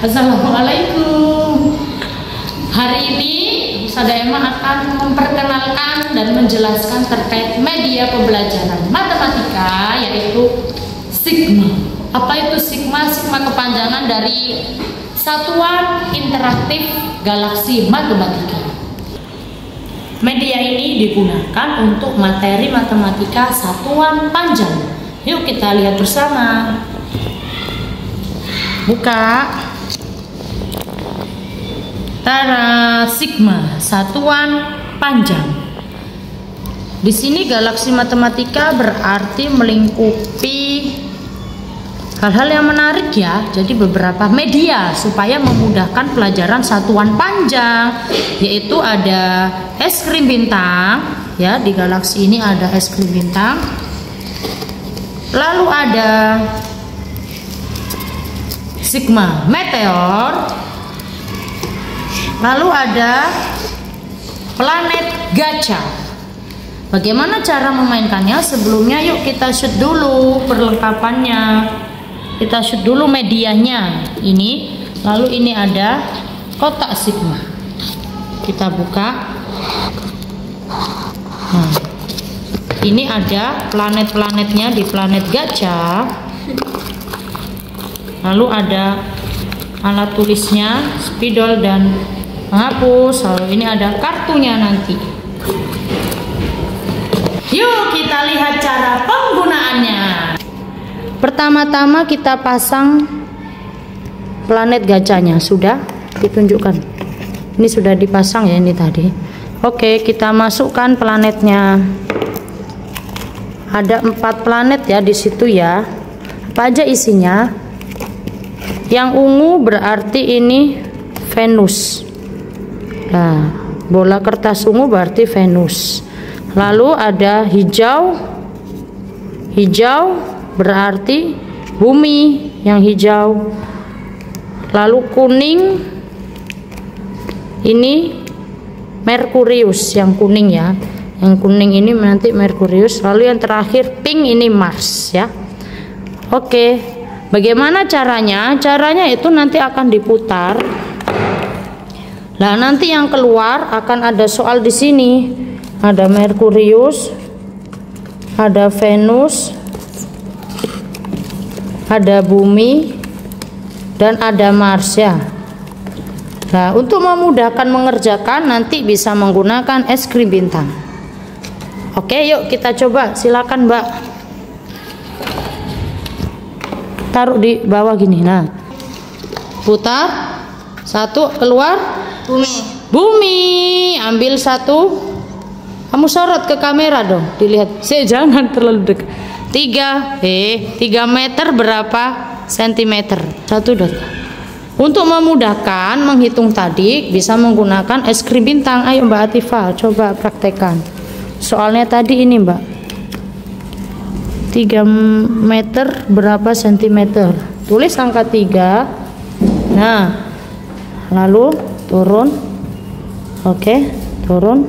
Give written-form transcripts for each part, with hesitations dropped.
Assalamualaikum. Hari ini Ustazah Emma akan memperkenalkan dan menjelaskan terkait media pembelajaran matematika, yaitu Sigma. Apa itu Sigma? Sigma kepanjangan dari Satuan Interaktif Galaksi Matematika. Media ini digunakan untuk materi matematika satuan panjang. Yuk kita lihat bersama. Buka. Tara, Sigma, satuan panjang. Di sini galaksi matematika berarti melingkupi hal-hal yang menarik ya. Jadi beberapa media supaya memudahkan pelajaran satuan panjang, yaitu ada es krim bintang ya. Di galaksi ini ada es krim bintang. Lalu ada Sigma meteor. Lalu ada planet gacha. Bagaimana cara memainkannya? Sebelumnya yuk kita shoot dulu perlengkapannya. Kita shoot dulu medianya. Ini, lalu ini ada kotak Sigma. Kita buka. Nah, ini ada planet-planetnya di planet gacha. Lalu ada alat tulisnya, spidol dan penghapus. Lalu ini ada kartunya nanti. Yuk kita lihat cara penggunaannya. Pertama-tama kita pasang planet gacanya. Sudah ditunjukkan. Ini sudah dipasang ya, ini tadi. Oke, kita masukkan planetnya. Ada 4 planet ya di situ ya. Apa aja isinya? Yang ungu berarti ini Venus. Nah, bola kertas ungu berarti Venus. Lalu ada hijau. Hijau berarti bumi yang hijau. Lalu kuning ini Merkurius yang kuning ya. Yang kuning ini nanti Merkurius. Lalu yang terakhir pink ini Mars ya. Oke. Bagaimana caranya? Caranya itu nanti akan diputar. Nah, nanti yang keluar akan ada soal di sini. Ada Merkurius, ada Venus, ada bumi, dan ada Mars ya. Nah, untuk memudahkan mengerjakan nanti bisa menggunakan es krim bintang. Oke, yuk kita coba. Silakan, Mbak. Taruh di bawah gini. Nah, putar. Satu keluar bumi. Ambil satu, kamu sorot ke kamera dong, dilihat. Jangan terlalu dekat. 3 meter berapa sentimeter? 1 dot. Untuk memudahkan menghitung tadi bisa menggunakan es krim bintang. Ayo Mbak Atifah coba praktekkan. Soalnya tadi ini Mbak, 3 meter berapa sentimeter? Tulis angka 3. Nah, lalu turun. Oke, turun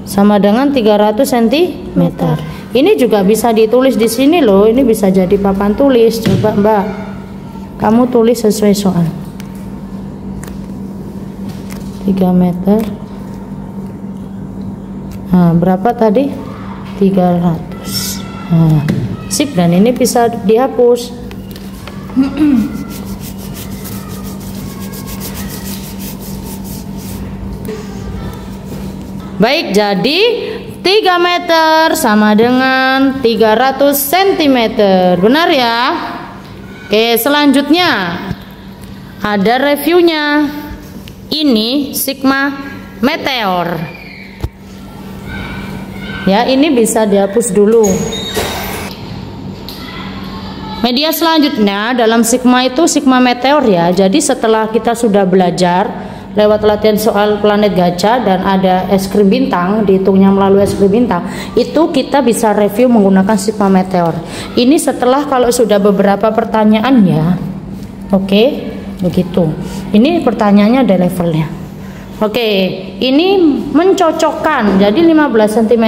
sama dengan 300 cm. Ini juga bisa ditulis di sini loh. Ini bisa jadi papan tulis. Coba Mbak, kamu tulis sesuai soal. 3 meter. Nah, berapa tadi? 300. Nah, sip, dan ini bisa dihapus. Baik, jadi 3 meter sama dengan 300 cm. Benar ya? Oke, selanjutnya ada reviewnya. Ini Sigma meteor. Ya, ini bisa dihapus dulu. Media selanjutnya dalam Sigma itu Sigma meteor ya. Jadi setelah kita sudah belajar lewat latihan soal planet gacha dan ada es krim bintang, dihitungnya melalui es krim bintang, itu kita bisa review menggunakan Sigma meteor. Ini setelah kalau sudah beberapa pertanyaan ya. Oke, begitu. Ini pertanyaannya ada levelnya. Oke, ini mencocokkan. Jadi 15 cm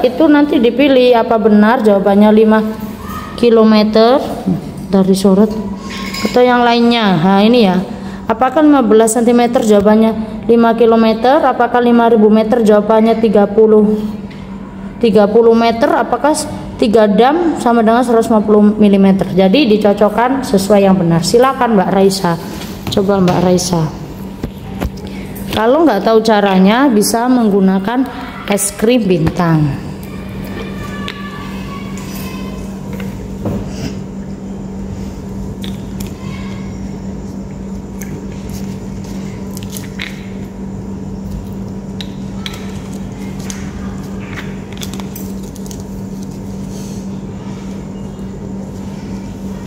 itu nanti dipilih apa benar jawabannya 5 km dari sorot. atau yang lainnya. Nah ini ya, apakah 15 cm jawabannya 5 km, apakah 5000 meter jawabannya 30 meter, apakah 3 dam sama dengan 150 mm. Jadi dicocokkan sesuai yang benar. Silakan Mbak Raisa. Coba Mbak Raisa. Kalau nggak tahu caranya bisa menggunakan es krim bintang.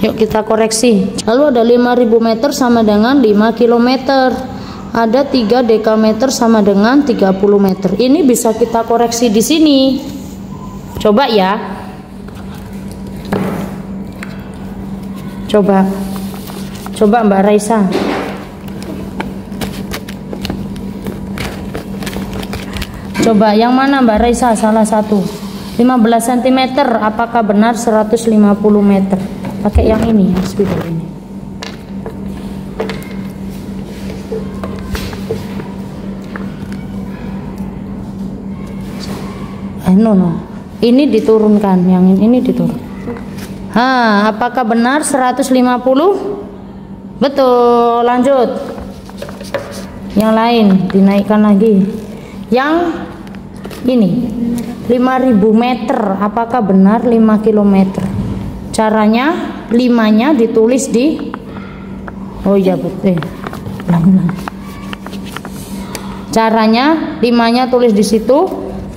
Yuk kita koreksi. Lalu ada 5000 meter sama dengan 5 km. Ada 3 dekameter sama dengan 30 meter. Ini bisa kita koreksi di sini. Coba ya. Coba Mbak Raisa. Coba yang mana Mbak Raisa? Salah satu. 15 cm apakah benar 150 meter? Pakai yang ini ya, spidol ini. No. Ini diturunkan, yang ini diturun. Apakah benar 150? Betul, lanjut. Yang lain dinaikkan lagi. Yang ini 5000 meter, apakah benar 5 km? Caranya 5-nya ditulis di caranya 5-nya tulis di situ,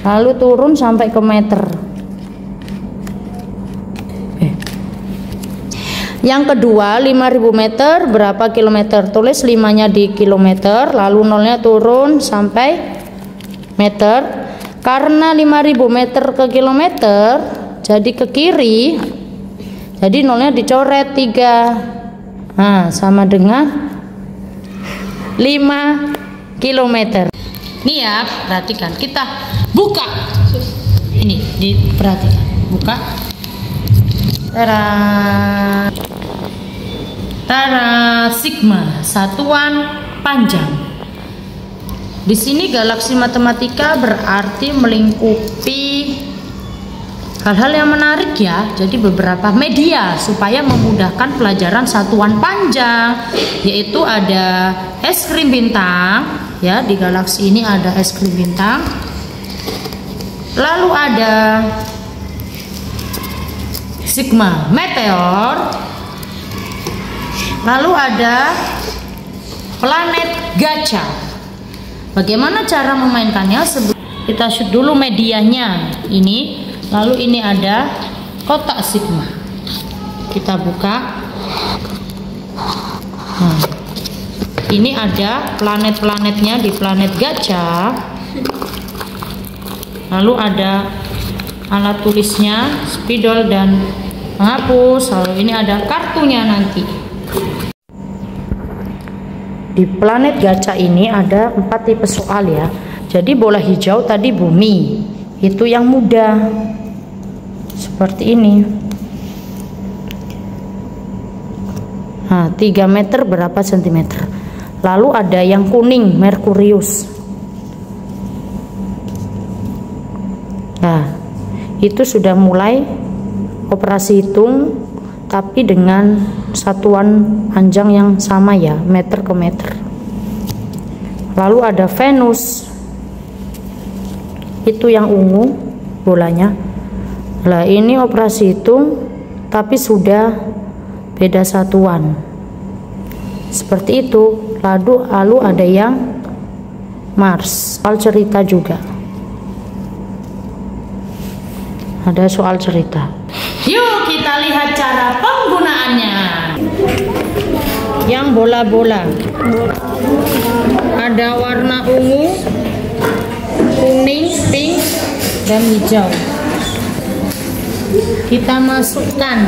lalu turun sampai ke meter. Yang kedua 5000 meter berapa kilometer? Tulis 5-nya di kilometer, lalu 0-nya turun sampai meter. Karena 5000 meter ke kilometer jadi ke kiri, jadi 0-nya dicoret 3. Sama dengan 5 km. Nih ya, perhatikan. Kita buka. Ini diperhatikan. Buka. Tara sigma, satuan panjang. Di sini galaksi matematika berarti melingkupi hal-hal yang menarik ya. Jadi beberapa media supaya memudahkan pelajaran satuan panjang, yaitu ada es krim bintang ya. Di galaksi ini ada es krim bintang. Lalu ada sigma meteor. Lalu ada planet gajah. Bagaimana cara memainkannya? Kita shoot dulu medianya ini. Lalu ini ada kotak sigma. Kita buka. Ini ada planet-planetnya di planet gajah. Lalu ada alat tulisnya, spidol dan penghapus. Lalu ini ada kartunya nanti. Di planet gajah ini ada 4 tipe soal ya. Jadi bola hijau tadi bumi, itu yang mudah. Seperti ini. 3 meter berapa sentimeter. Lalu ada yang kuning, Merkurius. Nah, itu sudah mulai operasi hitung, tapi dengan satuan panjang yang sama ya, meter ke meter. Lalu ada Venus. Itu yang ungu bolanya. Lah ini operasi hitung tapi sudah beda satuan. Seperti itu. Lalu ada yang Mars. Soal cerita juga. Ada soal cerita. Yuk kita lihat cara penggunaannya. Yang bola-bola. Ada warna ungu, kuning, pink, dan hijau. Kita masukkan,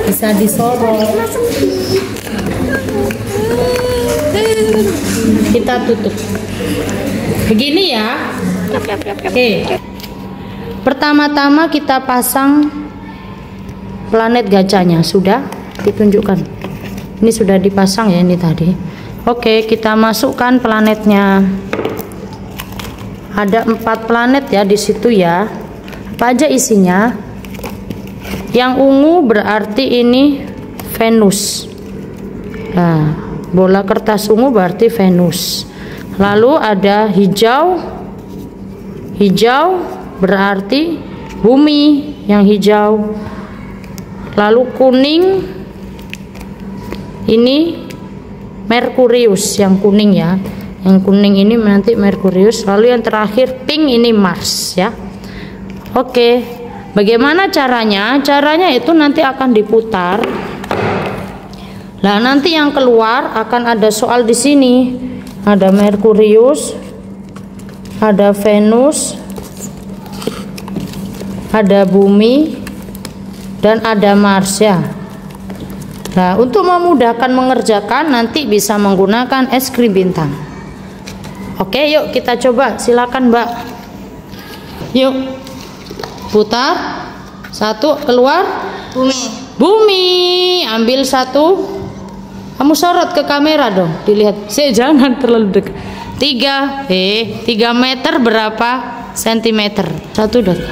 bisa disorot. Kita tutup. Begini ya. Oke. Pertama-tama kita pasang planet gajahnya. Sudah ditunjukkan. Ini sudah dipasang ya ini tadi. Oke, kita masukkan planetnya. Ada 4 planet ya di situ ya. Apa aja isinya? Yang ungu berarti ini Venus. Nah, bola kertas ungu berarti Venus. Lalu ada hijau. Hijau berarti bumi yang hijau. Lalu kuning ini Merkurius yang kuning ya. Yang kuning ini nanti Merkurius. Lalu yang terakhir pink ini Mars ya. Oke. Bagaimana caranya? Caranya itu nanti akan diputar. Nah, nanti yang keluar akan ada soal di sini. Ada Merkurius, ada Venus, ada bumi, dan ada Mars ya. Nah, untuk memudahkan mengerjakan nanti bisa menggunakan es krim bintang. Oke, yuk kita coba. Silakan, Mbak. Yuk. Putar. 1 keluar. Bumi. Bumi. Ambil 1. Kamu sorot ke kamera dong. Dilihat. Jangan terlalu dekat. 3 meter berapa sentimeter? 1 detik.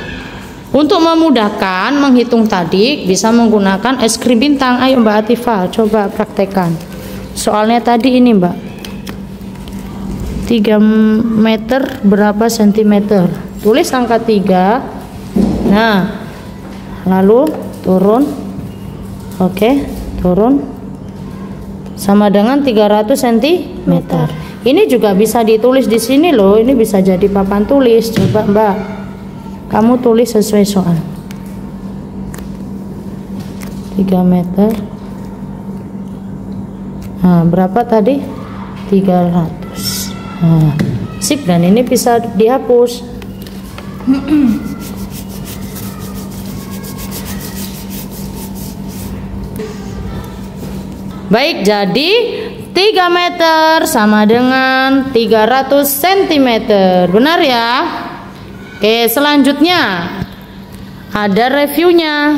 Untuk memudahkan menghitung tadi bisa menggunakan es krim bintang. Ayo Mbak Atifah coba praktekkan. Soalnya tadi ini Mbak. 3 meter berapa sentimeter? Tulis angka 3. Nah, lalu turun. Oke, turun. Sama dengan 300 cm. Ini juga bisa ditulis di sini loh. Ini bisa jadi papan tulis. Coba Mbak. Kamu tulis sesuai soal. 3 meter. Nah, berapa tadi? 300. Nah, sip, dan ini bisa dihapus. Baik, jadi 3 meter sama dengan 300 cm. Benar ya? Oke, selanjutnya ada reviewnya.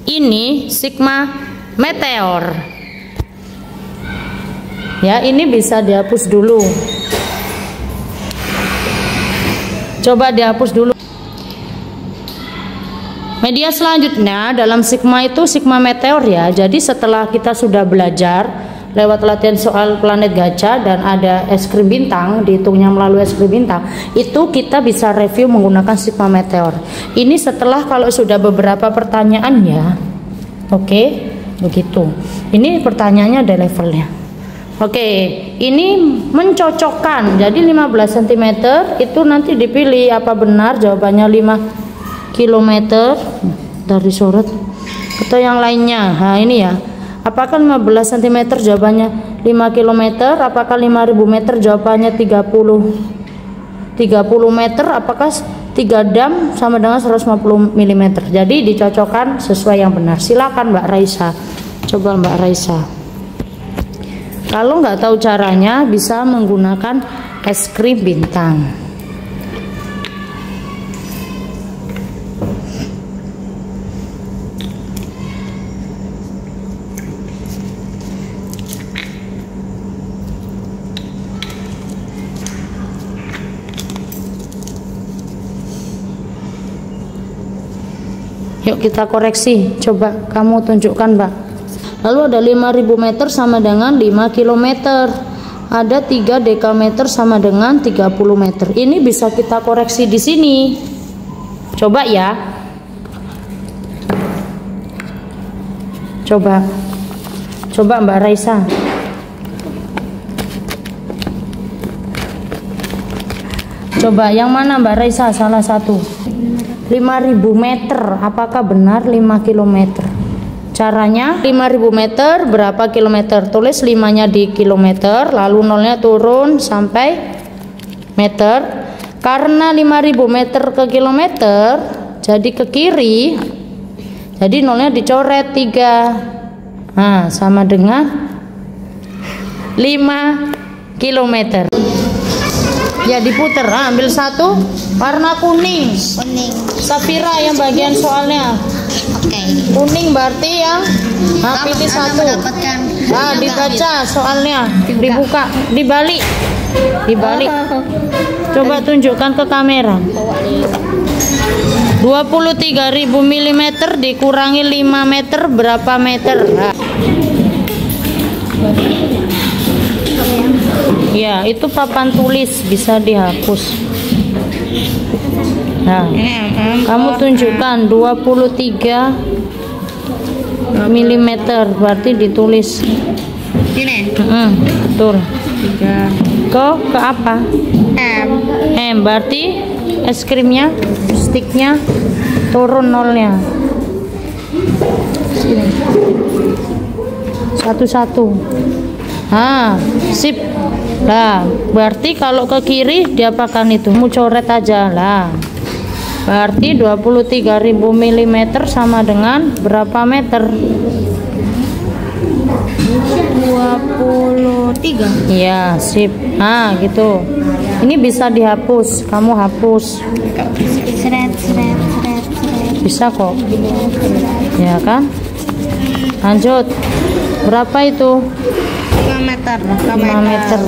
Ini sigma meteor. Ya, ini bisa dihapus dulu. Coba dihapus dulu. Media selanjutnya dalam sigma itu sigma meteor ya. Jadi setelah kita sudah belajar lewat latihan soal planet gajah dan ada es krim bintang, dihitungnya melalui es krim bintang, itu kita bisa review menggunakan sigma meteor. Ini setelah kalau sudah beberapa pertanyaan ya. Oke, begitu. Ini pertanyaannya ada levelnya. Oke, ini mencocokkan. Jadi 15 cm itu nanti dipilih apa benar jawabannya 5 km dari sorot atau yang lainnya. Nah, ini ya. Apakah 15 cm jawabannya 5 km? Apakah 5000 meter jawabannya 30 meter? Apakah 3 dam sama dengan 150 mm? Jadi dicocokkan sesuai yang benar. Silakan Mbak Raisa. Coba Mbak Raisa. Kalau nggak tahu caranya bisa menggunakan es krim bintang. Yuk kita koreksi. Coba kamu tunjukkan Mbak. Lalu ada 5000 meter sama dengan 5 km. Ada 3 dekameter sama dengan 30 meter. Ini bisa kita koreksi di sini. Coba ya. Coba Mbak Raisa. Coba yang mana Mbak Raisa? Salah satu. 5000 meter. Apakah benar 5 km? Caranya 5000 meter berapa kilometer? Tulis 5-nya di kilometer, lalu 0-nya turun sampai meter. Karena 5000 meter ke kilometer, jadi ke kiri. Jadi 0-nya dicoret 3. Nah, sama dengan 5 km. Ya diputer, ambil 1 warna kuning. Safira yang bagian soalnya. Oke. Kuning berarti yang pilih 1. Mendapatkan Nah, dibaca soalnya, dibuka, dibalik. Coba tunjukkan ke kamera. 23.000 mm dikurangi 5 meter berapa meter? Nah. Ya, itu papan tulis bisa dihapus. Nah, kamu tunjukkan 23 mm berarti ditulis. Ini. Betul. Ke apa? M berarti es krimnya, sticknya turun nolnya. Sini. Satu-satu. Sip. Lah, berarti kalau ke kiri diapakan itu? Mu coret aja lah. Berarti 23.000 mm sama dengan berapa meter? 23. Iya, sip. Gitu. Ini bisa dihapus. Kamu hapus. Bisa kok. Ya kan? Lanjut. Berapa itu? 5 meter. 5 meter.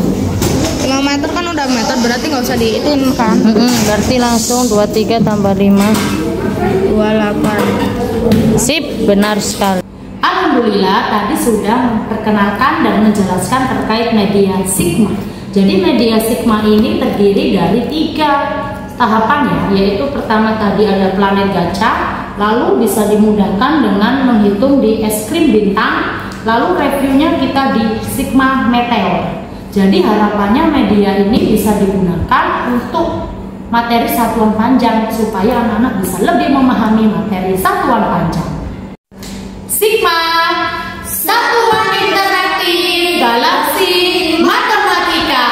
5 meter kan udah meter, berarti nggak usah dihitung kan? Berarti langsung 23 tambah 5 28. Sip, benar sekali. Alhamdulillah tadi sudah memperkenalkan dan menjelaskan terkait media sigma. Jadi media sigma ini terdiri dari 3 tahapan ya, yaitu pertama tadi ada planet gacah, lalu bisa dimudahkan dengan menghitung di es krim bintang, lalu reviewnya kita di sigma meteor. Jadi harapannya media ini bisa digunakan untuk materi satuan panjang supaya anak-anak bisa lebih memahami materi satuan panjang. Sigma, satuan interaktif galaksi matematika.